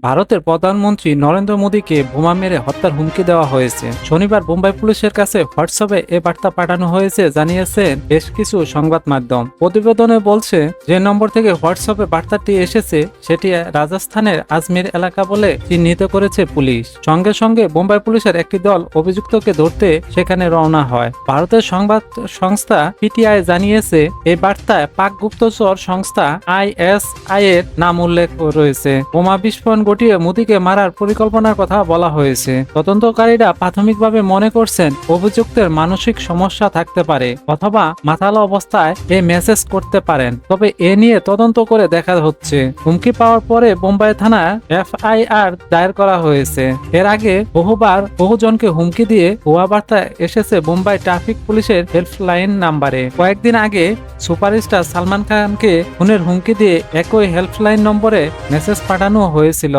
ভারতের প্রধানমন্ত্রী নরেন্দ্র মোদীকে বোমা মেরে হত্যার হুমকি দেওয়া হয়েছে। শনিবার মুম্বাই পুলিশের কাছে হোয়াটসঅ্যাপে এ বার্তা পাঠানো হয়েছে জানিয়েছেন বেশ কিছু সংবাদ মাধ্যম। প্রতিবেদনে বলছে, যে নম্বর থেকে হোয়াটসঅ্যাপে বার্তাটি এসেছে সেটি রাজস্থানের আজমির এলাকা বলে চিহ্নিত করেছে পুলিশ। সঙ্গে সঙ্গে মুম্বাই পুলিশের একটি দল অভিযুক্তকে ধরতে সেখানে রওনা হয়। ভারতের সংবাদ সংস্থা পিটিআই জানিয়েছে, এই বার্তায় পাক গুপ্তচর সংস্থা আইএসআই এর নাম উল্লেখ রয়েছে। বোমা বিস্ফোরণ ঘটিয়ে মোদীকে মারার পরিকল্পনার কথা বলা হয়েছে। তদন্তকারীরা প্রাথমিকভাবে মনে করছেন অভিযুক্তের মানসিক সমস্যা থাকতে পারে অথবা মাতাল অবস্থায় এই মেসেজ করতে পারেন, তবে এ নিয়ে তদন্ত করে দেখা হচ্ছে। হুমকি পাওয়ার পরে বোম্বাই থানায় এফআইআর দায়ের করা হয়েছে। এর আগে বহুজনকে হুমকি দিয়ে ভুয়া বার্তা এসেছে মুম্বাই ট্রাফিক পুলিশের হেল্পলাইন নাম্বারে। কয়েকদিন আগে সুপারস্টার সালমান খানকে খুনের হুমকি দিয়ে একই হেল্পলাইন নম্বরে মেসেজ পাঠানো হয়েছিল।